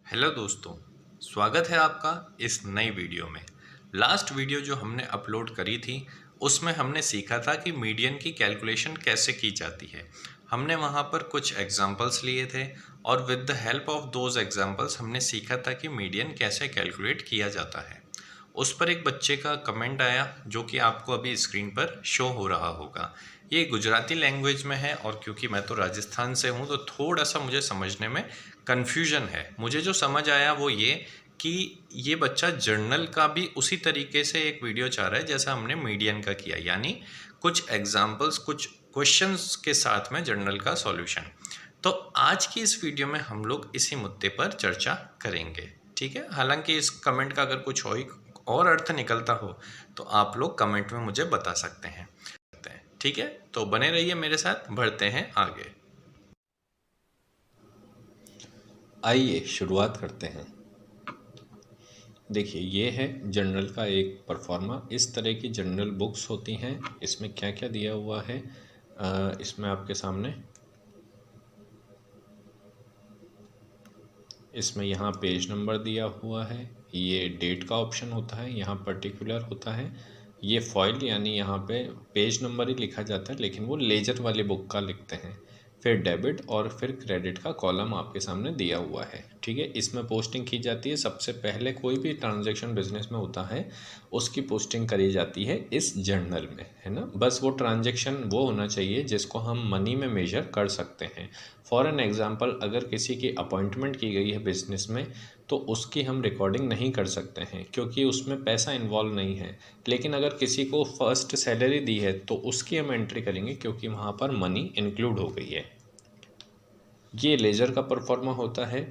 Hello दोस्तों, स्वागत है आपका इस नई वीडियो में। लास्ट वीडियो जो हमने अपलोड करी थी उसमें हमने सीखा था कि मीडियन की कैलकुलेशन कैसे की जाती है। हमने वहाँ पर कुछ एग्जांपल्स लिए थे और with the help of those examples हमने सीखा था कि मीडियन कैसे कैलकुलेट किया जाता है। उस पर एक बच्चे का कमेंट आया जो कि आपको अभी स्क्रीन पर शो हो रहा होगा। ये गुजराती लैंग्वेज में है और क्योंकि मैं तो राजस्थान से हूँ तो थोड़ा सा मुझे समझने में कन्फ्यूजन है। मुझे जो समझ आया वो ये कि ये बच्चा जर्नल का भी उसी तरीके से एक वीडियो चाह रहा है जैसा हमने मीडियन का किया, यानी कुछ एग्जाम्पल्स कुछ क्वेश्चंस के साथ में जर्नल का सॉल्यूशन। तो आज की इस वीडियो में हम लोग इसी मुद्दे पर चर्चा करेंगे, ठीक है। हालांकि इस कमेंट का अगर कुछ और अर्थ निकलता हो तो आप लोग कमेंट में मुझे बता सकते हैं, ठीक है। तो बने रहिए मेरे साथ, बढ़ते हैं आगे। आइए शुरुआत करते हैं। देखिए, ये है जनरल का एक परफॉर्मा। इस तरह की जनरल बुक्स होती हैं। इसमें क्या क्या दिया हुआ है इसमें आपके सामने। इसमें यहाँ पेज नंबर दिया हुआ है, ये डेट का ऑप्शन होता है, यहाँ पर्टिकुलर होता है, ये फॉइल यानी यहाँ पे पेज नंबर ही लिखा जाता है लेकिन वो लेजर वाली बुक का लिखते हैं। फिर डेबिट और फिर क्रेडिट का कॉलम आपके सामने दिया हुआ है, ठीक है। इसमें पोस्टिंग की जाती है। सबसे पहले कोई भी ट्रांजैक्शन बिजनेस में होता है उसकी पोस्टिंग करी जाती है इस जर्नल में, है ना। बस वो ट्रांजैक्शन वो होना चाहिए जिसको हम मनी में मेजर कर सकते हैं। फॉर एन एग्ज़ाम्पल, अगर किसी की अपॉइंटमेंट की गई है बिज़नेस में तो उसकी हम रिकॉर्डिंग नहीं कर सकते हैं क्योंकि उसमें पैसा इन्वॉल्व नहीं है। लेकिन अगर किसी को फर्स्ट सैलरी दी है तो उसकी हम एंट्री करेंगे क्योंकि वहाँ पर मनी इंक्लूड हो गई है। ये लेजर का परफॉर्मा होता है।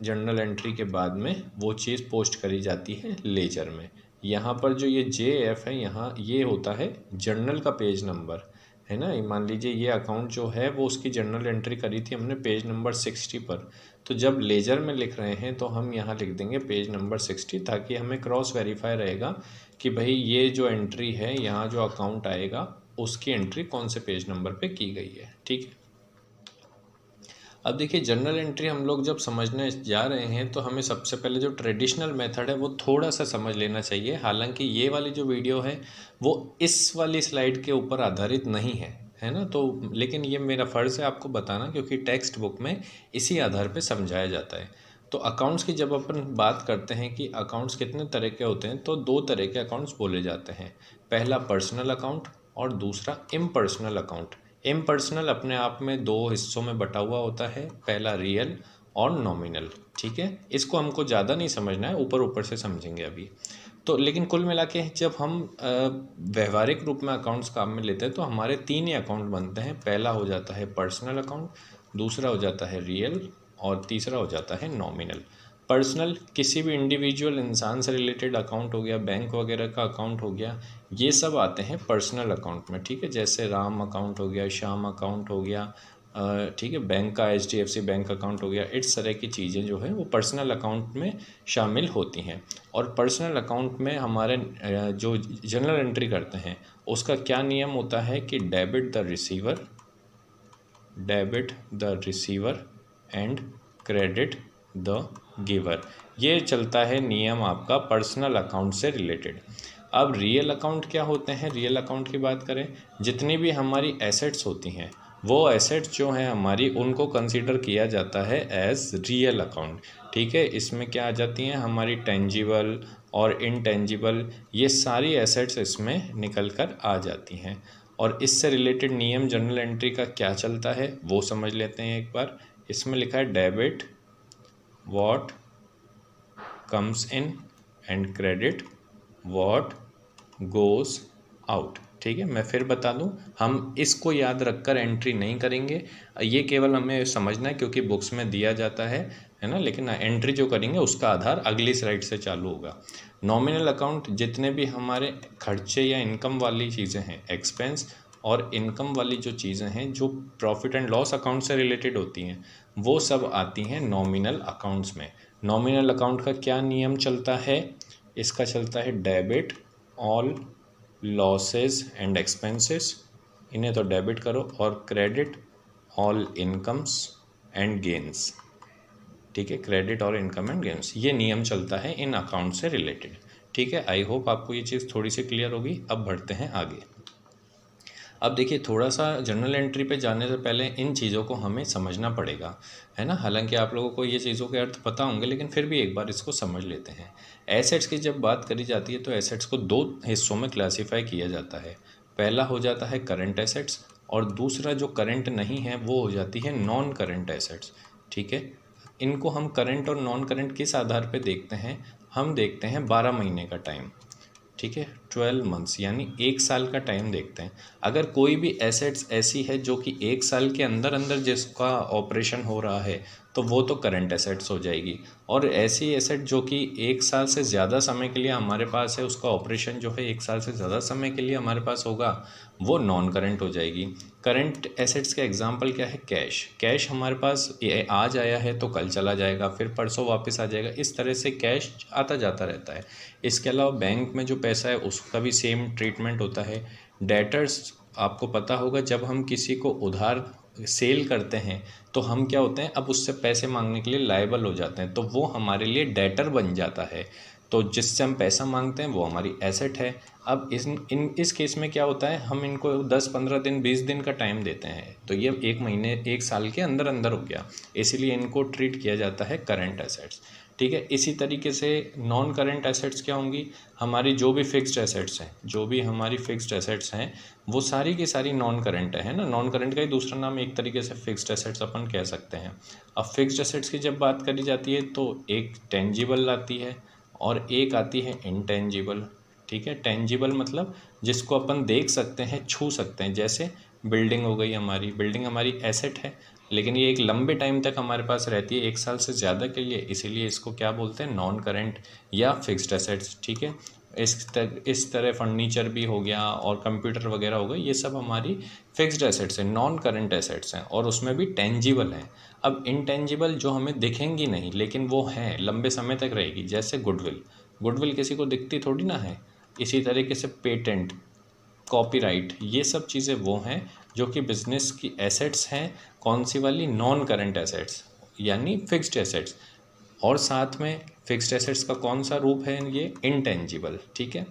जर्नल एंट्री के बाद में वो चीज़ पोस्ट करी जाती है लेजर में। यहाँ पर जो ये JF है, यहाँ ये होता है जर्नल का पेज नंबर, है ना। मान लीजिए ये अकाउंट जो है वो उसकी जर्नल एंट्री करी थी हमने पेज नंबर 60 पर। तो जब लेजर में लिख रहे हैं तो हम यहाँ लिख देंगे पेज नंबर 60 ताकि हमें क्रॉस वेरीफाई रहेगा कि भाई ये जो एंट्री है, यहाँ जो अकाउंट आएगा उसकी एंट्री कौन से पेज नंबर पे की गई है, ठीक है। अब देखिए, जर्नल एंट्री हम लोग जब समझने जा रहे हैं तो हमें सबसे पहले जो ट्रेडिशनल मेथड है वो थोड़ा सा समझ लेना चाहिए। हालांकि ये वाली जो वीडियो है वो इस वाली स्लाइड के ऊपर आधारित नहीं है, है ना। तो लेकिन ये मेरा फ़र्ज़ है आपको बताना क्योंकि टेक्स्ट बुक में इसी आधार पे समझाया जाता है। तो अकाउंट्स की जब अपन बात करते हैं कि अकाउंट्स कितने तरह के होते हैं तो दो तरह के अकाउंट्स बोले जाते हैं। पहला पर्सनल अकाउंट और दूसरा इम्पर्सनल अकाउंट। इम्पर्सनल अपने आप में दो हिस्सों में बटा हुआ होता है, पहला रियल और नॉमिनल, ठीक है। इसको हमको ज़्यादा नहीं समझना है, ऊपर ऊपर से समझेंगे अभी। तो लेकिन कुल मिला के जब हम व्यवहारिक रूप में अकाउंट्स काम में लेते हैं तो हमारे तीन ही अकाउंट बनते हैं। पहला हो जाता है पर्सनल अकाउंट, दूसरा हो जाता है रियल और तीसरा हो जाता है नॉमिनल। पर्सनल किसी भी इंडिविजुअल इंसान से रिलेटेड अकाउंट हो गया, बैंक वगैरह का अकाउंट हो गया, ये सब आते हैं पर्सनल अकाउंट में, ठीक है। जैसे राम अकाउंट हो गया, श्याम अकाउंट हो गया, ठीक है, बैंक का HDFC बैंक अकाउंट हो गया। इस तरह की चीज़ें जो है वो पर्सनल अकाउंट में शामिल होती हैं। और पर्सनल अकाउंट में हमारे जो जनरल एंट्री करते हैं उसका क्या नियम होता है कि debit the receiver and credit the giver. ये चलता है नियम आपका पर्सनल अकाउंट से रिलेटेड। अब रियल अकाउंट क्या होते हैं? रियल अकाउंट की बात करें, जितनी भी हमारी एसेट्स होती हैं वो एसेट्स जो हैं हमारी उनको कंसीडर किया जाता है एज रियल अकाउंट, ठीक है। इसमें क्या आ जाती हैं हमारी टेंजिबल और इनटेंजिबल, ये सारी एसेट्स इसमें निकल कर आ जाती हैं। और इससे रिलेटेड नियम जनरल एंट्री का क्या चलता है वो समझ लेते हैं एक बार। इसमें लिखा है debit what comes in and credit what goes out, ठीक है। मैं फिर बता दूं, हम इसको याद रखकर एंट्री नहीं करेंगे, ये केवल हमें समझना है क्योंकि बुक्स में दिया जाता है ना। लेकिन एंट्री जो करेंगे उसका आधार अगली स्लाइड से चालू होगा। नॉमिनल अकाउंट जितने भी हमारे खर्चे या इनकम वाली चीज़ें हैं, एक्सपेंस और इनकम वाली जो चीज़ें हैं जो प्रॉफिट एंड लॉस अकाउंट से रिलेटेड होती हैं वो सब आती हैं नॉमिनल अकाउंट्स में। नॉमिनल अकाउंट का क्या नियम चलता है? इसका चलता है debit all losses and expenses, इन्हें तो डेबिट करो, और credit all incomes and gains. ठीक है, क्रेडिट और इनकम एंड गेम्स, ये नियम चलता है इन अकाउंट से रिलेटेड। ठीक है, आई होप आपको ये चीज़ थोड़ी सी क्लियर होगी। अब बढ़ते हैं आगे। अब देखिए, थोड़ा सा जर्नल एंट्री पे जाने से पहले इन चीज़ों को हमें समझना पड़ेगा, है ना। हालांकि आप लोगों को ये चीज़ों के अर्थ पता होंगे, लेकिन फिर भी एक बार इसको समझ लेते हैं। एसेट्स की जब बात करी जाती है तो एसेट्स को दो हिस्सों में क्लासीफाई किया जाता है। पहला हो जाता है करंट एसेट्स, और दूसरा जो करंट नहीं है वो हो जाती है नॉन करंट एसेट्स। ठीक है, इनको हम करंट और नॉन करंट किस आधार पे देखते हैं? हम देखते हैं 12 महीने का टाइम। ठीक है, 12 मंथ्स यानी 1 साल का टाइम देखते हैं। अगर कोई भी एसेट्स ऐसी है जो कि 1 साल के अंदर अंदर जिसका ऑपरेशन हो रहा है तो वो तो करंट एसेट्स हो जाएगी, और ऐसी एसेट जो कि 1 साल से ज़्यादा समय के लिए हमारे पास है, उसका ऑपरेशन जो है 1 साल से ज़्यादा समय के लिए हमारे पास होगा, वो नॉन करंट हो जाएगी। करंट एसेट्स का एग्जांपल क्या है? कैश। कैश हमारे पास आज आया है तो कल चला जाएगा, फिर परसों वापस आ जाएगा, इस तरह से कैश आता जाता रहता है। इसके अलावा बैंक में जो पैसा है उसका भी सेम ट्रीटमेंट होता है। डेटर्स, आपको पता होगा, जब हम किसी को उधार सेल करते हैं तो हम क्या होते हैं, अब उससे पैसे मांगने के लिए लायबल हो जाते हैं, तो वो हमारे लिए डेटर बन जाता है। तो जिससे हम पैसा मांगते हैं वो हमारी एसेट है। अब इस केस में क्या होता है, हम इनको 10-15 दिन 20 दिन का टाइम देते हैं, तो ये 1 महीने 1 साल के अंदर अंदर हो गया, इसीलिए इनको ट्रीट किया जाता है करंट एसेट्स। ठीक है, इसी तरीके से नॉन करंट एसेट्स क्या होंगी? हमारी जो भी फिक्स्ड एसेट्स हैं, जो भी हमारी फिक्स्ड एसेट्स हैं वो सारी की सारी नॉन करंट है ना। नॉन करंट का ही दूसरा नाम एक तरीके से फिक्स्ड एसेट्स अपन कह सकते हैं। अब फिक्स्ड एसेट्स की जब बात करी जाती है तो एक टेंजिबल आती है और एक आती है इनटेंजिबल। ठीक है, टेंजिबल मतलब जिसको अपन देख सकते हैं, छू सकते हैं, जैसे बिल्डिंग हो गई हमारी। बिल्डिंग हमारी एसेट है, लेकिन ये एक लंबे टाइम तक हमारे पास रहती है, 1 साल से ज़्यादा के लिए, इसीलिए इसको क्या बोलते हैं? नॉन करंट या फिक्स्ड एसेट्स। ठीक है, इस तरह फर्नीचर भी हो गया और कंप्यूटर वगैरह हो गए, ये सब हमारी फिक्स्ड एसेट्स हैं, नॉन करंट एसेट्स हैं, और उसमें भी टेंजिबल हैं। अब इनटेंजिबल जो हमें दिखेंगी नहीं लेकिन वो हैं, लंबे समय तक रहेगी, जैसे गुडविल। गुडविल किसी को दिखती थोड़ी ना है। इसी तरीके से पेटेंट, कॉपीराइट, ये सब चीज़ें वो हैं जो कि बिजनेस की एसेट्स हैं। कौन सी वाली? नॉन करंट एसेट्स यानी फिक्स्ड एसेट्स। और साथ में फिक्स्ड एसेट्स का कौन सा रूप है? ये इनटेंजिबल। ठीक है,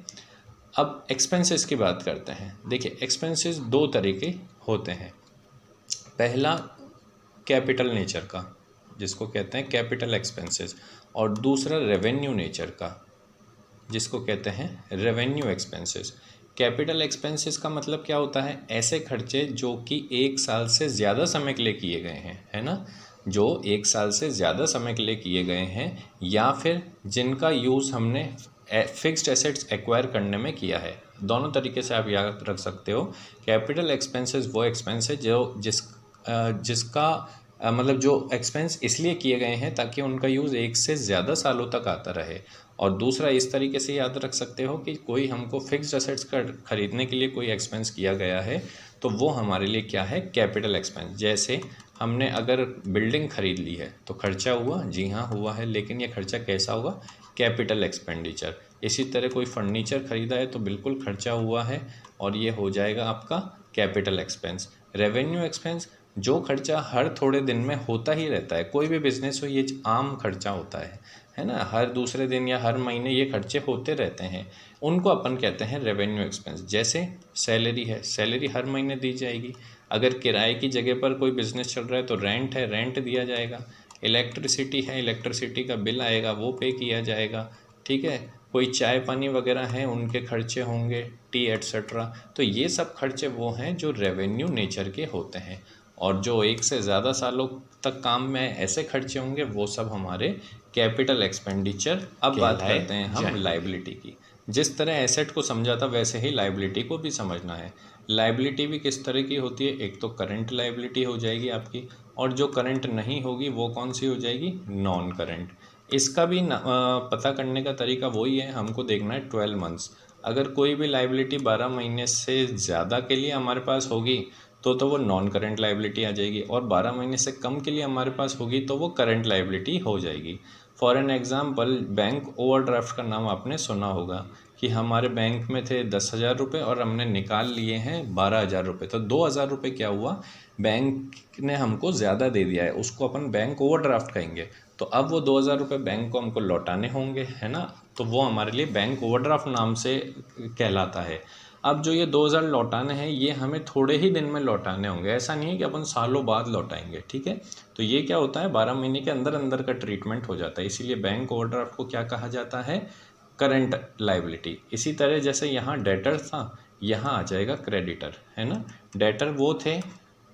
अब एक्सपेंसेस की बात करते हैं। देखिए, एक्सपेंसेस दो तरह के होते हैं। पहला कैपिटल नेचर का, जिसको कहते हैं कैपिटल एक्सपेंसेस, और दूसरा रेवेन्यू नेचर का, जिसको कहते हैं रेवेन्यू एक्सपेंसेस। कैपिटल एक्सपेंसेस का मतलब क्या होता है? ऐसे खर्चे जो कि 1 साल से ज़्यादा समय के लिए किए गए हैं, है ना, जो 1 साल से ज़्यादा समय के लिए किए गए हैं, या फिर जिनका यूज़ हमने फिक्स्ड एसेट्स एक्वायर करने में किया है। दोनों तरीके से आप याद रख सकते हो। कैपिटल एक्सपेंसेस वो एक्सपेंस है जिसका मतलब जो एक्सपेंस इसलिए किए गए हैं ताकि उनका यूज़ 1 से ज़्यादा सालों तक आता रहे। और दूसरा इस तरीके से याद रख सकते हो कि कोई हमको फिक्स्ड एसेट्स का खरीदने के लिए कोई एक्सपेंस किया गया है तो वो हमारे लिए क्या है? Capital expense. जैसे हमने अगर बिल्डिंग खरीद ली है तो खर्चा हुआ, जी हाँ हुआ है, लेकिन ये खर्चा कैसा हुआ? Capital expenditure. इसी तरह कोई फर्नीचर खरीदा है तो बिल्कुल खर्चा हुआ है और ये हो जाएगा आपका कैपिटल एक्सपेंस। रेवेन्यू एक्सपेंस, जो खर्चा हर थोड़े दिन में होता ही रहता है, कोई भी बिजनेस हो ये आम खर्चा होता है ना, हर दूसरे दिन या हर महीने ये खर्चे होते रहते हैं, उनको अपन कहते हैं रेवेन्यू एक्सपेंस। जैसे सैलरी है, सैलरी हर महीने दी जाएगी। अगर किराए की जगह पर कोई बिजनेस चल रहा है तो रेंट है, रेंट दिया जाएगा। इलेक्ट्रिसिटी है, इलेक्ट्रिसिटी का बिल आएगा, वो पे किया जाएगा। ठीक है, कोई चाय पानी वगैरह हैं उनके खर्चे होंगे, टी एट्सेट्रा। तो ये सब खर्चे वो हैं जो रेवेन्यू नेचर के होते हैं, और जो 1 से ज़्यादा सालों तक काम में ऐसे खर्चे होंगे वो सब हमारे कैपिटल एक्सपेंडिचर। अब बात करते हैं हम लाइबिलिटी की। जिस तरह एसेट को समझा था वैसे ही लाइबिलिटी को भी समझना है। लाइबिलिटी भी किस तरह की होती है? एक तो करंट लाइबिलिटी हो जाएगी आपकी, और जो करंट नहीं होगी वो कौन सी हो जाएगी? Non current. इसका भी पता करने का तरीका वही है, हमको देखना है 12 मंथ्स। अगर कोई भी लाइबिलिटी 12 महीने से ज़्यादा के लिए हमारे पास होगी तो वो नॉन करंट लाइबिलिटी आ जाएगी, और 12 महीने से कम के लिए हमारे पास होगी तो वो करंट लाइबिलिटी हो जाएगी। For an example, bank overdraft का नाम आपने सुना होगा कि हमारे बैंक में थे 10,000 रुपये और हमने निकाल लिए हैं 12,000 रुपये, तो 2,000 रुपये क्या हुआ? बैंक ने हमको ज़्यादा दे दिया है, उसको अपन बैंक ओवरड्राफ्ट कहेंगे। तो अब वो 2,000 रुपये बैंक को हमको लौटाने होंगे, है ना, तो वो हमारे लिए बैंक ओवरड्राफ्ट नाम से कहलाता है। अब जो ये 2,000 लौटाने हैं ये हमें थोड़े ही दिन में लौटाने होंगे, ऐसा नहीं है कि अपन सालों बाद लौटाएंगे, ठीक है। तो ये क्या होता है, 12 महीने के अंदर अंदर का ट्रीटमेंट हो जाता है, इसीलिए बैंक ओवरड्राफ्ट को क्या कहा जाता है, करंट लाइबिलिटी। इसी तरह जैसे यहाँ डेटर था, यहाँ आ जाएगा क्रेडिटर, है ना। डेटर वो थे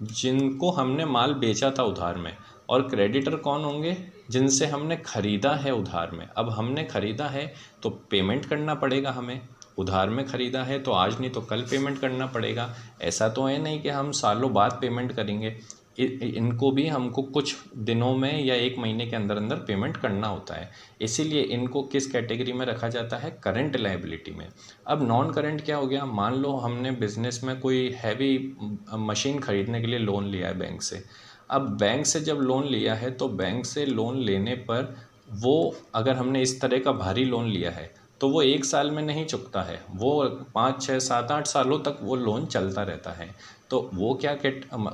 जिनको हमने माल बेचा था उधार में, और क्रेडिटर कौन होंगे, जिनसे हमने ख़रीदा है उधार में। अब हमने ख़रीदा है तो पेमेंट करना पड़ेगा हमें, उधार में ख़रीदा है तो आज नहीं तो कल पेमेंट करना पड़ेगा। ऐसा तो है नहीं कि हम सालों बाद पेमेंट करेंगे, इनको भी हमको कुछ दिनों में या 1 महीने के अंदर अंदर पेमेंट करना होता है। इसीलिए इनको किस कैटेगरी में रखा जाता है, करंट लायबिलिटी में। अब नॉन करंट क्या हो गया, मान लो हमने बिज़नेस में कोई हैवी मशीन ख़रीदने के लिए लोन लिया है बैंक से। अब बैंक से जब लोन लिया है तो बैंक से लोन लेने पर वो, अगर हमने इस तरह का भारी लोन लिया है तो वो 1 साल में नहीं चुकता है, वो 5, 6, 7, 8 सालों तक वो लोन चलता रहता है। तो वो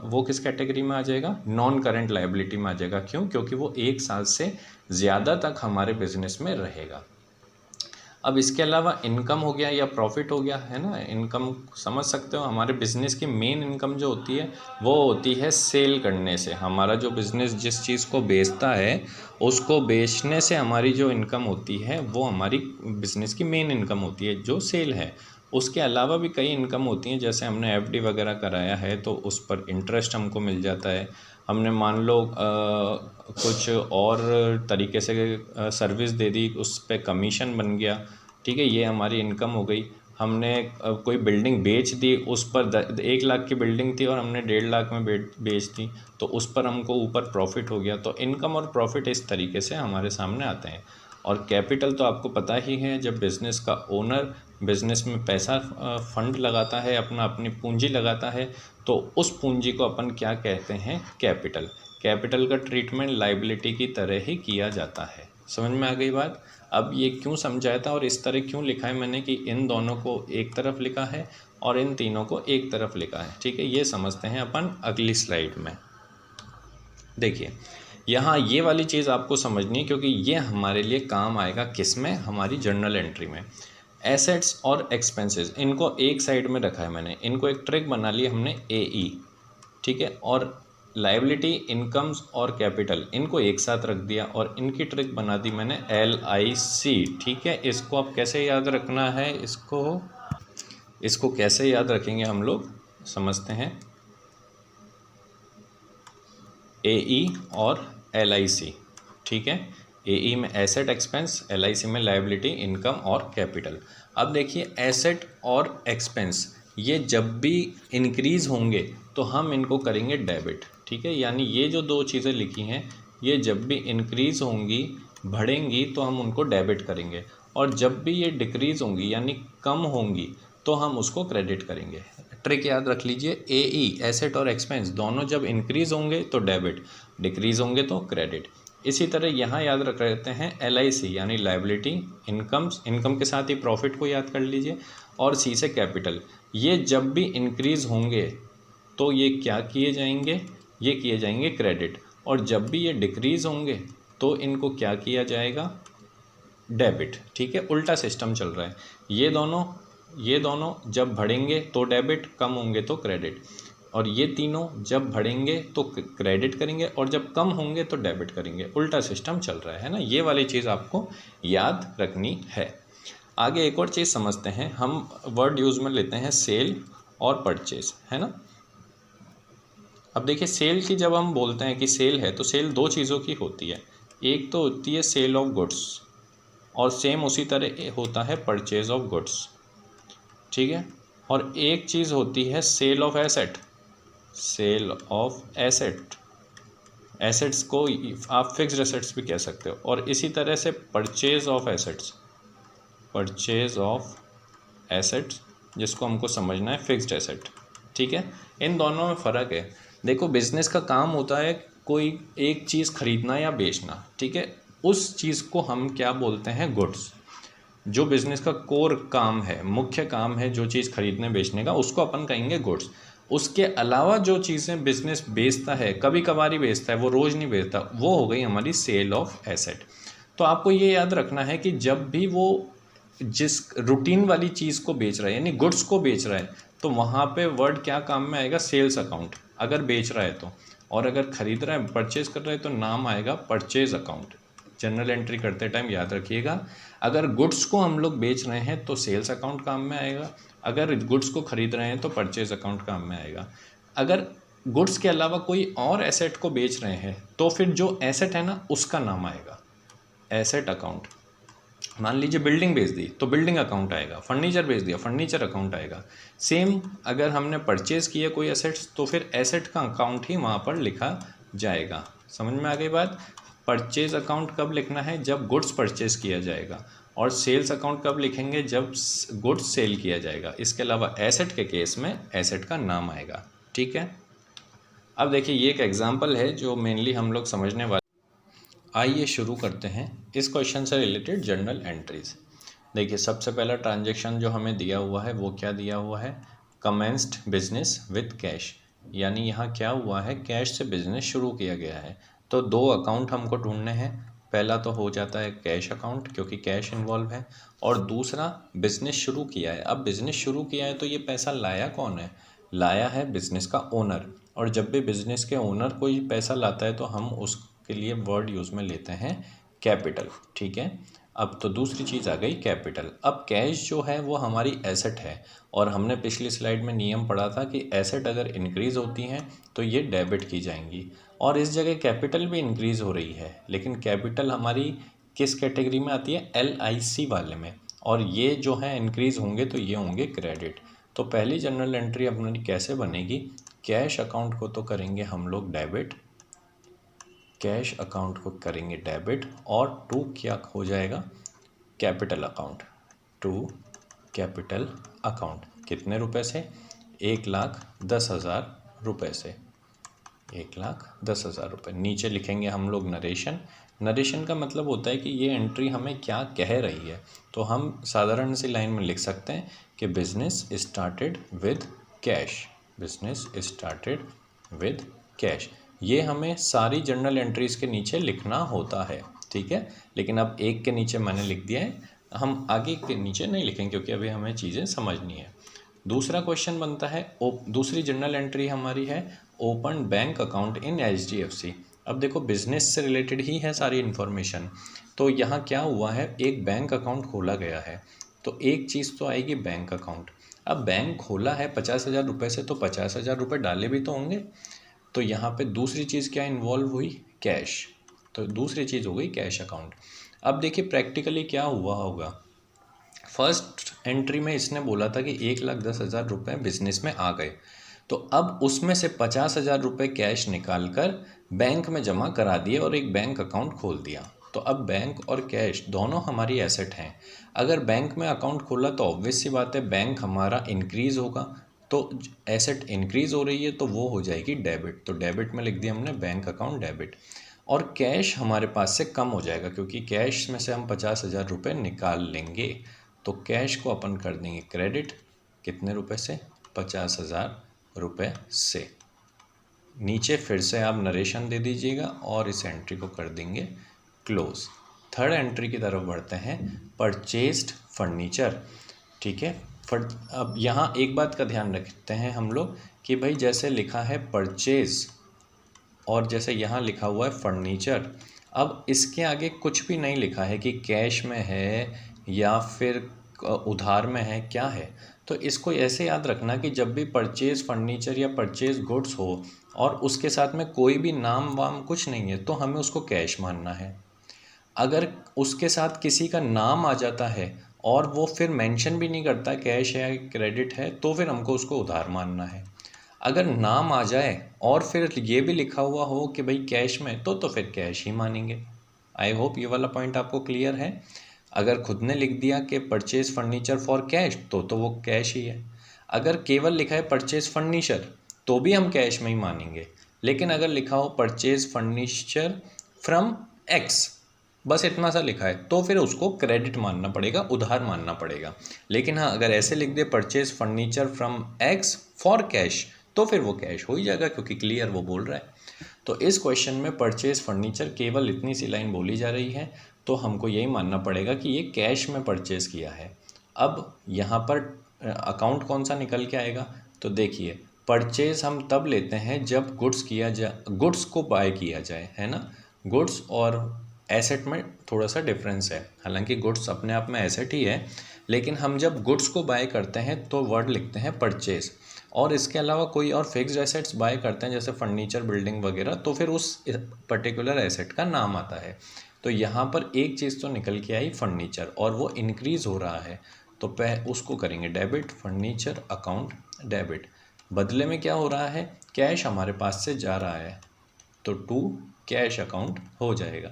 वो किस कैटेगरी में आ जाएगा, नॉन करंट लायबिलिटी में आ जाएगा। क्यों, क्योंकि वो 1 साल से ज़्यादा तक हमारे बिजनेस में रहेगा। अब इसके अलावा इनकम हो गया या प्रॉफिट हो गया, है ना। इनकम समझ सकते हो, हमारे बिज़नेस की मेन इनकम जो होती है वो होती है सेल करने से। हमारा जो बिज़नेस जिस चीज़ को बेचता है उसको बेचने से हमारी जो इनकम होती है वो हमारी बिज़नेस की मेन इनकम होती है, जो सेल है। उसके अलावा भी कई इनकम होती हैं, जैसे हमने एफडी वगैरह कराया है तो उस पर इंटरेस्ट हमको मिल जाता है। हमने मान लो कुछ और तरीके से सर्विस दे दी, उस पे कमीशन बन गया, ठीक है, ये हमारी इनकम हो गई। हमने कोई बिल्डिंग बेच दी, उस पर 1 लाख की बिल्डिंग थी और हमने 1.5 लाख में बेच दी, तो उस पर हमको ऊपर प्रॉफिट हो गया। तो इनकम और प्रॉफिट इस तरीके से हमारे सामने आते हैं। और कैपिटल तो आपको पता ही है, जब बिज़नेस का ओनर बिज़नेस में पैसा फंड लगाता है, अपनी पूंजी लगाता है, तो उस पूंजी को अपन क्या कहते हैं, कैपिटल। कैपिटल का ट्रीटमेंट लायबिलिटी की तरह ही किया जाता है। समझ में आ गई बात। अब ये क्यों समझाया था और इस तरह क्यों लिखा है मैंने कि इन दोनों को एक तरफ लिखा है और इन तीनों को एक तरफ लिखा है, ठीक है, ये समझते हैं अपन अगली स्लाइड में। देखिए यहाँ ये वाली चीज़ आपको समझनी है, क्योंकि ये हमारे लिए काम आएगा किस में, हमारी जर्नल एंट्री में। एसेट्स और एक्सपेंसेस, इनको एक साइड में रखा है मैंने, इनको एक ट्रिक बना ली हमने AE, ठीक है। और लायबिलिटी, इनकम्स और कैपिटल, इनको एक साथ रख दिया और इनकी ट्रिक बना दी मैंने LIC, ठीक है। इसको अब कैसे याद रखना है, इसको कैसे याद रखेंगे हम लोग, समझते हैं। AE और LIC, ठीक है। AE में एसेट एक्सपेंस, LIC में लायबिलिटी, इनकम और कैपिटल। अब देखिए एसेट और एक्सपेंस ये जब भी इंक्रीज़ होंगे तो हम इनको करेंगे डेबिट, ठीक है। यानी ये जो 2 चीज़ें लिखी हैं ये जब भी इंक्रीज़ होंगी, बढ़ेंगी, तो हम उनको डेबिट करेंगे, और जब भी ये डिक्रीज़ होंगी यानी कम होंगी तो हम उसको क्रेडिट करेंगे। ट्रिक याद रख लीजिए, AE एसेट और एक्सपेंस दोनों जब इंक्रीज़ होंगे तो डेबिट, डिक्रीज़ होंगे तो क्रेडिट। इसी तरह यहाँ याद रख लेते हैं LIC यानी लायबिलिटी, इनकम के साथ ही प्रॉफिट को याद कर लीजिए, और C से कैपिटल। ये जब भी इंक्रीज़ होंगे तो ये क्या किए जाएंगे, ये किए जाएंगे क्रेडिट, और जब भी ये डिक्रीज़ होंगे तो इनको क्या किया जाएगा, डेबिट, ठीक है। उल्टा सिस्टम चल रहा है। ये दोनों जब बढ़ेंगे तो डेबिट, कम होंगे तो क्रेडिट, और ये तीनों जब बढ़ेंगे तो क्रेडिट करेंगे और जब कम होंगे तो डेबिट करेंगे। उल्टा सिस्टम चल रहा है ना, ये वाली चीज़ आपको याद रखनी है। आगे एक और चीज़ समझते हैं, हम वर्ड यूज़ में लेते हैं सेल और परचेज, है ना। अब देखिए सेल की जब हम बोलते हैं कि सेल है, तो सेल 2 चीज़ों की होती है। एक तो होती है सेल ऑफ गुड्स, और सेम उसी तरह होता है परचेज ऑफ गुड्स, ठीक है। और एक चीज़ होती है sale of asset, sale of asset, assets को आप फिक्स्ड एसेट्स भी कह सकते हो, और इसी तरह से purchase of assets, purchase of assets जिसको हमको समझना है फिक्स्ड एसेट, ठीक है। इन दोनों में फ़र्क है। देखो बिज़नेस का काम होता है कोई एक चीज़ खरीदना या बेचना, ठीक है। उस चीज़ को हम क्या बोलते हैं, गुड्स। जो बिज़नेस का कोर काम है, मुख्य काम है, जो चीज़ खरीदने बेचने का, उसको अपन कहेंगे गुड्स। उसके अलावा जो चीज़ें बिजनेस बेचता है, कभी कभार ही बेचता है, वो रोज़ नहीं बेचता, वो हो गई हमारी सेल ऑफ एसेट। तो आपको ये याद रखना है कि जब भी वो जिस रूटीन वाली चीज़ को बेच रहा है यानी गुड्स को बेच रहा है, तो वहाँ पे वर्ड क्या काम में आएगा, सेल्स अकाउंट, अगर बेच रहा है तो। और अगर ख़रीद रहा है, परचेज़ कर रहा है, तो नाम आएगा परचेज़ अकाउंट। जनरल एंट्री करते टाइम याद रखिएगा, अगर गुड्स को हम लोग बेच रहे हैं तो सेल्स अकाउंट काम में आएगा, अगर गुड्स को ख़रीद रहे हैं तो परचेज़ अकाउंट काम में आएगा। अगर गुड्स के अलावा कोई और एसेट को बेच रहे हैं तो फिर जो एसेट है ना उसका नाम आएगा एसेट अकाउंट। मान लीजिए बिल्डिंग बेच दी तो बिल्डिंग अकाउंट आएगा, फर्नीचर बेच दिया फर्नीचर अकाउंट आएगा। सेम अगर हमने परचेज़ किया कोई एसेट्स तो फिर एसेट का अकाउंट ही वहाँ पर लिखा जाएगा। समझ में आ गई बात। परचेज अकाउंट कब लिखना है, जब गुड्स परचेज किया जाएगा, और सेल्स अकाउंट कब लिखेंगे, जब गुड्स सेल किया जाएगा। इसके अलावा एसेट के केस में एसेट का नाम आएगा। ठीक है, अब देखिए ये एक एग्जांपल है जो मेनली हम लोग समझने वाले। आइए शुरू करते हैं इस क्वेश्चन से रिलेटेड जर्नल एंट्रीज। देखिए सबसे पहला ट्रांजैक्शन जो हमें दिया हुआ है वो क्या दिया हुआ है, कमेंस्ड बिजनेस विद कैश, यानी यहाँ क्या हुआ है, कैश से बिजनेस शुरू किया गया है। तो दो अकाउंट हमको ढूंढने हैं, पहला तो हो जाता है कैश अकाउंट क्योंकि कैश इन्वॉल्व है, और दूसरा बिजनेस शुरू किया है। अब बिजनेस शुरू किया है तो ये पैसा लाया कौन है, लाया है बिजनेस का ओनर। और जब भी बिजनेस के ओनर कोई पैसा लाता है तो हम उसके लिए वर्ड यूज़ में लेते हैं कैपिटल। ठीक है, अब तो दूसरी चीज़ आ गई कैपिटल। अब कैश जो है वो हमारी एसेट है, और हमने पिछली स्लाइड में नियम पढ़ा था कि एसेट अगर इंक्रीज़ होती हैं तो ये डेबिट की जाएंगी, और इस जगह कैपिटल भी इंक्रीज़ हो रही है, लेकिन कैपिटल हमारी किस कैटेगरी में आती है, LIC वाले में, और ये जो है इंक्रीज़ होंगे तो ये होंगे क्रेडिट। तो पहली जनरल एंट्री अपनी कैसे बनेगी, कैश अकाउंट को तो करेंगे हम लोग डेबिट, कैश अकाउंट को करेंगे डेबिट, और टू क्या हो जाएगा, capital account, to capital account. कितने रुपए से, 1,10,000 रुपये से, 1,10,000 रुपये। नीचे लिखेंगे हम लोग नरेशन। नरेशन का मतलब होता है कि ये एंट्री हमें क्या कह रही है, तो हम साधारण सी लाइन में लिख सकते हैं कि business started with cash, business started with cash. ये हमें सारी जर्नल एंट्रीज़ के नीचे लिखना होता है। ठीक है, लेकिन अब एक के नीचे मैंने लिख दिया है, हम आगे के नीचे नहीं लिखेंगे क्योंकि अभी हमें चीज़ें समझनी है। दूसरा क्वेश्चन बनता है, दूसरी जर्नल एंट्री हमारी है open bank account in HDFC। अब देखो बिजनेस से रिलेटेड ही है सारी इन्फॉर्मेशन, तो यहाँ क्या हुआ है, एक बैंक अकाउंट खोला गया है, तो एक चीज़ तो आएगी बैंक अकाउंट। अब बैंक खोला है 50,000 रुपये से, तो 50,000 रुपये डाले भी तो होंगे, तो यहाँ पे दूसरी चीज़ क्या इन्वॉल्व हुई, कैश, तो दूसरी चीज़ हो गई कैश अकाउंट। अब देखिए प्रैक्टिकली क्या हुआ होगा, फर्स्ट एंट्री में इसने बोला था कि 1,10,000 रुपये बिजनेस में आ गए, तो अब उसमें से 50,000 रुपये कैश निकाल कर बैंक में जमा करा दिए और एक बैंक अकाउंट खोल दिया। तो अब बैंक और कैश दोनों हमारी एसेट हैं। अगर बैंक में अकाउंट खोला तो ऑब्वियस सी बात है बैंक हमारा इंक्रीज़ होगा, तो एसेट इंक्रीज़ हो रही है तो वो हो जाएगी डेबिट, तो डेबिट में लिख दिया हमने बैंक अकाउंट डेबिट। और कैश हमारे पास से कम हो जाएगा क्योंकि कैश में से हम 50,000 रुपये निकाल लेंगे, तो कैश को अपन कर देंगे क्रेडिट, कितने रुपए से, 50,000 रुपये से। नीचे फिर से आप नरेशन दे दीजिएगा और इस एंट्री को कर देंगे क्लोज। थर्ड एंट्री की तरफ बढ़ते हैं, परचेस्ड फर्नीचर। ठीक है, अब यहाँ एक बात का ध्यान रखते हैं हम लोग कि भाई जैसे लिखा है परचेज और जैसे यहाँ लिखा हुआ है फर्नीचर, अब इसके आगे कुछ भी नहीं लिखा है कि कैश में है या फिर उधार में है, क्या है। तो इसको ऐसे याद रखना कि जब भी परचेज फर्नीचर या परचेज गुड्स हो और उसके साथ में कोई भी नाम वाम कुछ नहीं है तो हमें उसको कैश मानना है। अगर उसके साथ किसी का नाम आ जाता है और वो फिर मेंशन भी नहीं करता कैश है या क्रेडिट है, तो फिर हमको उसको उधार मानना है। अगर नाम आ जाए और फिर ये भी लिखा हुआ हो कि भाई कैश में, तो फिर कैश ही मानेंगे। आई होप ये वाला पॉइंट आपको क्लियर है। अगर खुद ने लिख दिया कि परचेज फर्नीचर फॉर कैश, तो वो कैश ही है। अगर केवल लिखा है परचेज फर्नीचर तो भी हम कैश में ही मानेंगे, लेकिन अगर लिखा हो परचेज फर्नीचर फ्रॉम एक्स, बस इतना सा लिखा है, तो फिर उसको क्रेडिट मानना पड़ेगा, उधार मानना पड़ेगा। लेकिन हाँ, अगर ऐसे लिख दे purchase furniture from x for cash, तो फिर वो कैश हो ही जाएगा, क्योंकि क्लियर वो बोल रहा है। तो इस क्वेश्चन में परचेज फर्नीचर केवल इतनी सी लाइन बोली जा रही है, तो हमको यही मानना पड़ेगा कि ये कैश में परचेज़ किया है। अब यहाँ पर अकाउंट कौन सा निकल के आएगा, तो देखिए परचेज़ हम तब लेते हैं जब गुड्स को बाय किया जाए, है ना। गुड्स और एसेट में थोड़ा सा डिफरेंस है, हालांकि गुड्स अपने आप में एसेट ही है, लेकिन हम जब गुड्स को बाय करते हैं तो वर्ड लिखते हैं परचेज़, और इसके अलावा कोई और फिक्स्ड एसेट्स बाय करते हैं जैसे फर्नीचर, बिल्डिंग वगैरह, तो फिर उस पर्टिकुलर एसेट का नाम आता है। तो यहाँ पर एक चीज़ तो निकल के आई फर्नीचर, और वो इंक्रीज़ हो रहा है, तो उसको करेंगे डेबिट, फर्नीचर अकाउंट डेबिट। बदले में क्या हो रहा है, कैश हमारे पास से जा रहा है, तो टू कैश अकाउंट हो जाएगा।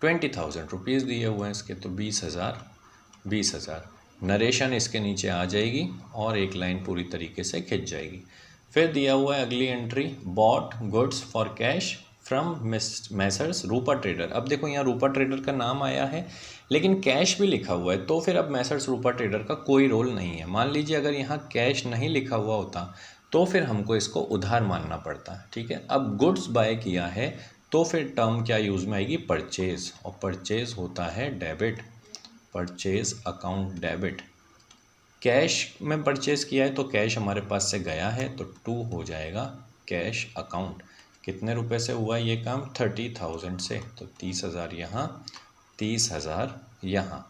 20,000 रुपीज़ दिए हुए हैं इसके, तो 20,000 नरेशन इसके नीचे आ जाएगी और एक लाइन पूरी तरीके से खिंच जाएगी। फिर दिया हुआ है अगली entry, bought goods for cash from Messrs Rupa trader. अब देखो यहाँ रूपा ट्रेडर का नाम आया है, लेकिन कैश भी लिखा हुआ है, तो फिर अब मैसर्स रूपा ट्रेडर का कोई रोल नहीं है। मान लीजिए अगर यहाँ कैश नहीं लिखा हुआ होता तो फिर हमको इसको उधार मानना पड़ता, ठीक है। अब गुड्स बाय किया है तो फिर टर्म क्या यूज़ में आएगी, परचेज, और परचेज होता है debit, purchase account debit. Cash में परचेज़ किया है तो कैश हमारे पास से गया है, तो टू हो जाएगा कैश अकाउंट। कितने रुपए से हुआ ये काम, 30,000 से, तो 30,000 यहाँ, 30,000 यहाँ।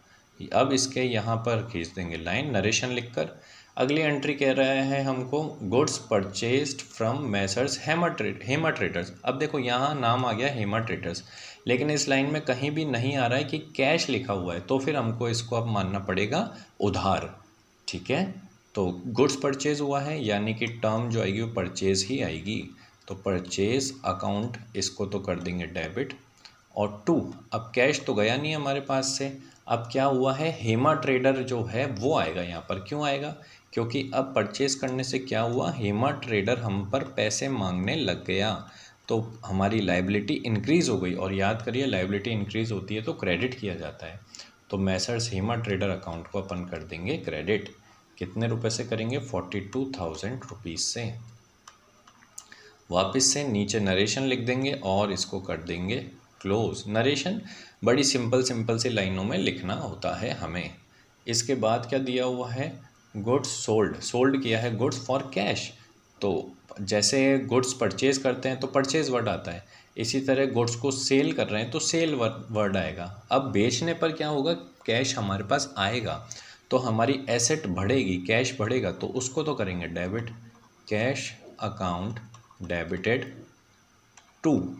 अब इसके यहाँ पर खींच देंगे लाइन नरेशन लिखकर। अगली एंट्री कह रहा है हमको goods purchased from Messrs Hema traders. अब देखो यहाँ नाम आ गया हेमा ट्रेडर्स, लेकिन इस लाइन में कहीं भी नहीं आ रहा है कि कैश लिखा हुआ है, तो फिर हमको इसको अब मानना पड़ेगा उधार, ठीक है। तो गुड्स परचेज हुआ है, यानी कि टर्म जो आएगी वो परचेज ही आएगी, तो परचेज अकाउंट इसको तो कर देंगे डेबिट, और टू, अब कैश तो गया नहीं हमारे पास से, अब क्या हुआ है, हेमा ट्रेडर जो है वो आएगा यहाँ पर। क्यों आएगा, क्योंकि अब परचेज करने से क्या हुआ, हेमा ट्रेडर हम पर पैसे मांगने लग गया, तो हमारी लायबिलिटी इंक्रीज़ हो गई। और याद करिए लायबिलिटी इंक्रीज़ होती है तो क्रेडिट किया जाता है, तो मैसर्स हेमा ट्रेडर अकाउंट को अपन कर देंगे क्रेडिट। कितने रुपए से करेंगे, 42,000 रुपीज़ से। वापस से नीचे नरेशन लिख देंगे और इसको कर देंगे क्लोज। नरेशन बड़ी सिंपल सी लाइनों में लिखना होता है हमें। इसके बाद क्या दिया हुआ है, गुड्स सोल्ड किया है गुड्स फॉर कैश, तो जैसे गुड्स परचेज करते हैं तो परचेज वर्ड आता है, इसी तरह गुड्स को सेल कर रहे हैं तो सेल वर्ड आएगा। अब बेचने पर क्या होगा, कैश हमारे पास आएगा, तो हमारी एसेट बढ़ेगी, कैश बढ़ेगा, तो उसको तो करेंगे debit, cash account debited to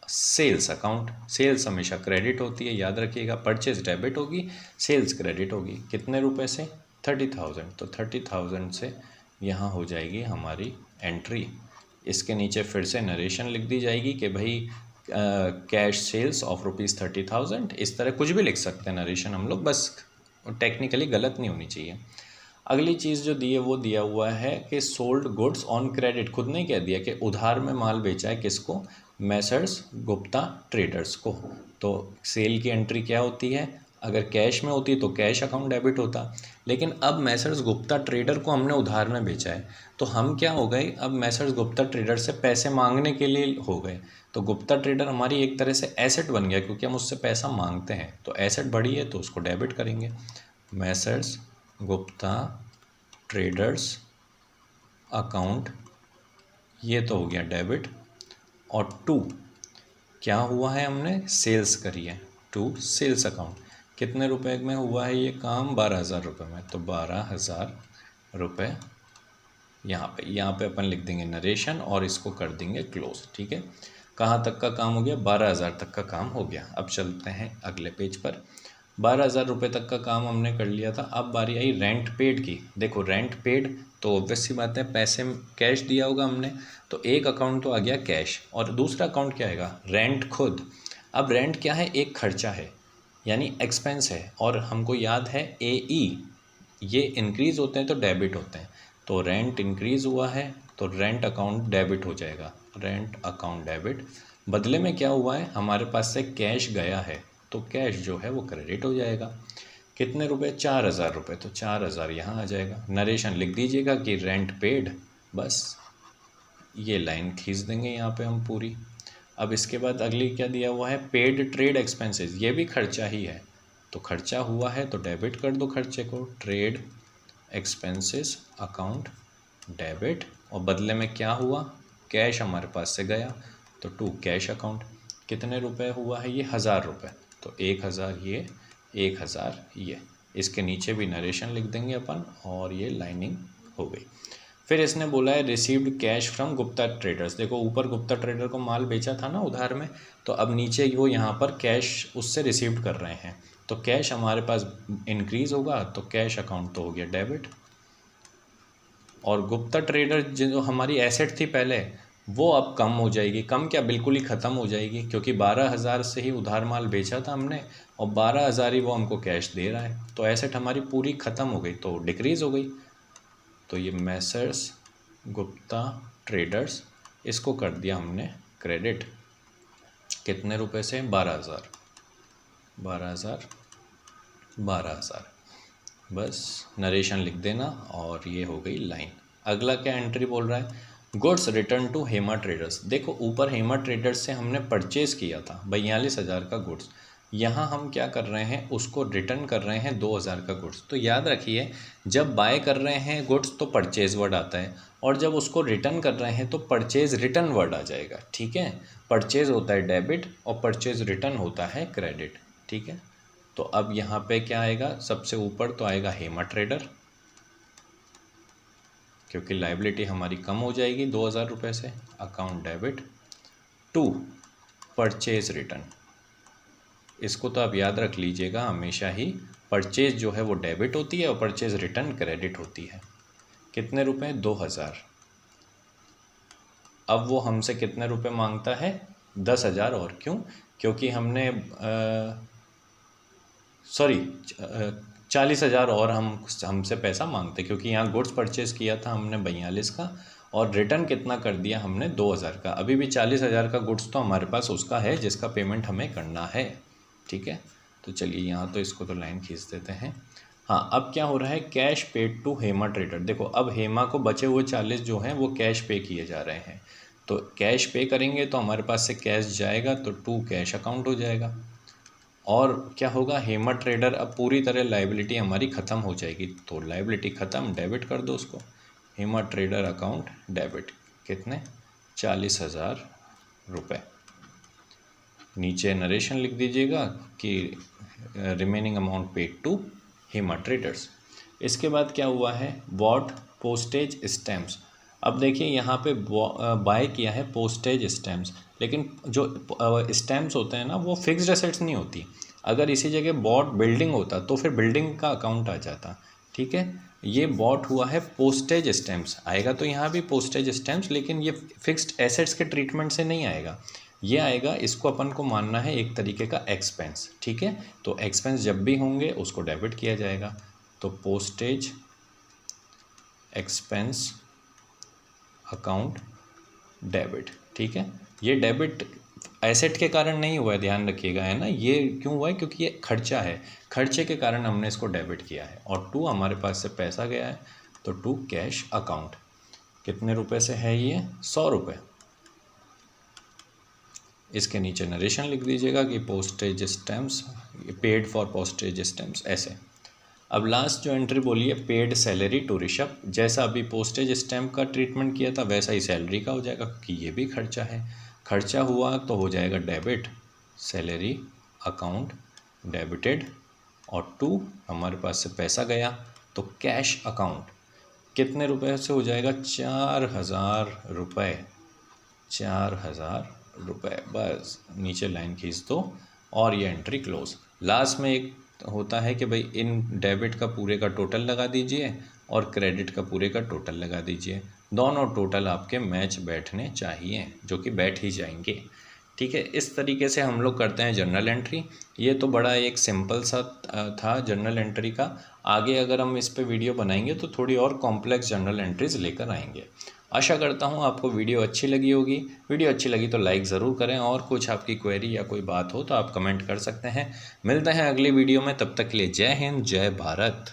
sales account. Sales हमेशा क्रेडिट होती है, याद रखिएगा, परचेज डेबिट होगी, सेल्स क्रेडिट होगी। कितने रुपए से, 30,000, तो 30,000 से यहाँ हो जाएगी हमारी एंट्री। इसके नीचे फिर से नरेशन लिख दी जाएगी कि भाई कैश सेल्स ऑफ ₹30,000, इस तरह कुछ भी लिख सकते हैं नरेशन हम लोग, बस टेक्निकली गलत नहीं होनी चाहिए। अगली चीज़ जो दी है वो दिया हुआ है कि सोल्ड गुड्स ऑन क्रेडिट, खुद ने कह दिया कि उधार में माल बेचा है, किसको, मैसर्स गुप्ता ट्रेडर्स को। तो सेल की एंट्री क्या होती है, अगर कैश में होती तो कैश अकाउंट डेबिट होता, लेकिन अब मैसर्स गुप्ता ट्रेडर को हमने उधार में बेचा है, तो हम क्या हो गए, अब मैसर्स गुप्ता ट्रेडर से पैसे मांगने के लिए हो गए, तो गुप्ता ट्रेडर हमारी एक तरह से एसेट बन गया, क्योंकि हम उससे पैसा मांगते हैं, तो एसेट बढ़ी है तो उसको डेबिट करेंगे। मैसर्स गुप्ता ट्रेडर्स अकाउंट, ये तो हो गया डेबिट, और टू क्या हुआ है, हमने सेल्स करी है, टू सेल्स अकाउंट। कितने रुपए में हुआ है ये काम, 12,000 रुपये में, तो 12,000 रुपये यहाँ पे अपन लिख देंगे नरेशन और इसको कर देंगे क्लोज, ठीक है। कहाँ तक का काम हो गया, 12,000 तक का काम हो गया। अब चलते हैं अगले पेज पर। 12,000 रुपये तक का काम हमने कर लिया था, अब बारी आई रेंट पेड की। देखो रेंट पेड तो ऑब्वियस सी बात है, पैसे कैश दिया होगा हमने, तो एक अकाउंट तो आ गया कैश, और दूसरा अकाउंट क्या आएगा, रेंट खुद। अब रेंट क्या है, एक खर्चा है, यानी एक्सपेंस है, और हमको याद है AE ये इंक्रीज़ होते हैं तो डेबिट होते हैं, तो रेंट इंक्रीज़ हुआ है तो रेंट अकाउंट डेबिट हो जाएगा, रेंट अकाउंट डेबिट। बदले में क्या हुआ है, हमारे पास से कैश गया है, तो कैश जो है वो क्रेडिट हो जाएगा। कितने रुपए, 4,000 रुपये, तो 4,000 यहाँ आ जाएगा। नरेशन लिख दीजिएगा कि रेंट पेड बस ये लाइन खींच देंगे यहाँ पे हम पूरी। अब इसके बाद अगली क्या दिया हुआ है, पेड ट्रेड एक्सपेंसेस, ये भी खर्चा ही है, तो खर्चा हुआ है तो डेबिट कर दो खर्चे को, ट्रेड एक्सपेंसेस अकाउंट डेबिट, और बदले में क्या हुआ, कैश हमारे पास से गया तो टू कैश अकाउंट। कितने रुपए हुआ है ये, 1000 रुपये, तो 1000 ये, 1000 ये, इसके नीचे भी नरेशन लिख देंगे अपन, और ये लाइनिंग हो गई। फिर इसने बोला है received cash from Gupta traders, देखो ऊपर गुप्ता ट्रेडर को माल बेचा था ना उधार में, तो अब नीचे वो यहाँ पर कैश उससे रिसीव्ड कर रहे हैं, तो कैश हमारे पास इंक्रीज होगा, तो कैश अकाउंट तो हो गया डेबिट। और गुप्ता ट्रेडर जो हमारी एसेट थी पहले, वो अब कम हो जाएगी, कम क्या बिल्कुल ही ख़त्म हो जाएगी, क्योंकि 12,000 से ही उधार माल बेचा था हमने, और 12,000 ही वो हमको कैश दे रहा है, तो एसेट हमारी पूरी ख़त्म हो गई, तो डिक्रीज़ हो गई। तो ये मैसर्स गुप्ता ट्रेडर्स, इसको कर दिया हमने क्रेडिट, कितने रुपए से, 12,000, 12,000, 12,000, बस नरेशन लिख देना, और ये हो गई लाइन। अगला क्या एंट्री बोल रहा है, goods return to Hema traders, देखो ऊपर हेमा ट्रेडर्स से हमने परचेज किया था 42,000 का गुड्स, यहाँ हम क्या कर रहे हैं, उसको रिटर्न कर रहे हैं 2,000 का गुड्स। तो याद रखिए, जब बाय कर रहे हैं गुड्स तो परचेज वर्ड आता है, और जब उसको रिटर्न कर रहे हैं तो परचेज रिटर्न वर्ड आ जाएगा, ठीक है। परचेज होता है डेबिट और परचेज रिटर्न होता है क्रेडिट, ठीक है। तो अब यहाँ पे क्या आएगा, सबसे ऊपर तो आएगा हेमा ट्रेडर, क्योंकि लाइबिलिटी हमारी कम हो जाएगी 2,000 रुपये से, account debit to purchase return. इसको तो आप याद रख लीजिएगा हमेशा ही, परचेज जो है वो डेबिट होती है और परचेज रिटर्न क्रेडिट होती है। कितने रुपए, 2,000। अब वो हमसे कितने रुपए मांगता है, 10,000 और, क्यों, क्योंकि हमने 40,000 और हमसे पैसा मांगते, क्योंकि यहाँ गुड्स परचेज किया था हमने 42 का, और रिटर्न कितना कर दिया हमने, 2,000 का। अभी भी 40,000 का गुड्स तो हमारे पास उसका है जिसका पेमेंट हमें करना है, ठीक है। तो चलिए यहाँ तो इसको तो लाइन खींच देते हैं। हाँ, अब क्या हो रहा है, cash paid to Hema trader, देखो अब हेमा को बचे हुए 40 जो हैं वो कैश पे किए जा रहे हैं, तो कैश पे करेंगे तो हमारे पास से कैश जाएगा, तो टू कैश अकाउंट हो जाएगा। और क्या होगा, हेमा ट्रेडर अब पूरी तरह लाइबिलिटी हमारी ख़त्म हो जाएगी, तो लाइबिलिटी ख़त्म, डेबिट कर दो उसको, हेमा ट्रेडर अकाउंट डेबिट, कितने, 40,000 रुपये। नीचे नरेशन लिख दीजिएगा कि remaining amount paid to Hema traders. इसके बाद क्या हुआ है, बॉट पोस्टेज स्टैम्प्स। अब देखिए यहाँ पे बाय किया है पोस्टेज स्टैम्प्स, लेकिन जो स्टैम्प्स होते हैं ना वो फिक्स्ड एसेट्स नहीं होती। अगर इसी जगह बॉट बिल्डिंग होता तो फिर बिल्डिंग का अकाउंट आ जाता, ठीक है। ये बॉट हुआ है पोस्टेज स्टैम्प्स, आएगा तो यहाँ भी पोस्टेज स्टैम्प्स, लेकिन ये फिक्स्ड एसेट्स के ट्रीटमेंट से नहीं आएगा, ये आएगा, इसको अपन को मानना है एक तरीके का एक्सपेंस, ठीक है। तो एक्सपेंस जब भी होंगे उसको डेबिट किया जाएगा, तो पोस्टेज एक्सपेंस अकाउंट डेबिट, ठीक है। ये डेबिट एसेट के कारण नहीं हुआ है, ध्यान रखिएगा, है ना। ये क्यों हुआ है, क्योंकि ये खर्चा है, खर्चे के कारण हमने इसको डेबिट किया है। और टू हमारे पास से पैसा गया है, तो टू कैश अकाउंट, कितने रुपए से है ये, 100 रुपये। इसके नीचे नरेशन लिख दीजिएगा कि postage stamps paid for postage stamps, ऐसे। अब लास्ट जो एंट्री बोली है, पेड सैलरी टू ऋषभ, जैसा अभी पोस्टेज स्टैम्प का ट्रीटमेंट किया था वैसा ही सैलरी का हो जाएगा, क्योंकि ये भी खर्चा है। खर्चा हुआ तो हो जाएगा डेबिट, सैलरी अकाउंट डेबिटेड, और टू हमारे पास से पैसा गया तो कैश अकाउंट, कितने रुपए से हो जाएगा, 4,000 रुपये, 4,000 रुपये, बस नीचे लाइन खींच दो और ये एंट्री क्लोज। लास्ट में एक होता है कि भाई इन डेबिट का पूरे का टोटल लगा दीजिए और क्रेडिट का पूरे का टोटल लगा दीजिए, दोनों टोटल आपके मैच बैठने चाहिए, जो कि बैठ ही जाएंगे, ठीक है। इस तरीके से हम लोग करते हैं जर्नल एंट्री। ये तो बड़ा एक सिंपल सा था जर्नल एंट्री का, आगे अगर हम इस पे वीडियो बनाएंगे तो थोड़ी और कॉम्प्लेक्स जर्नल एंट्रीज लेकर आएंगे। आशा करता हूँ आपको वीडियो अच्छी लगी होगी। वीडियो अच्छी लगी तो लाइक ज़रूर करें, और कुछ आपकी क्वेरी या कोई बात हो तो आप कमेंट कर सकते हैं। मिलते हैं अगली वीडियो में, तब तक के लिए जय हिंद, जय भारत।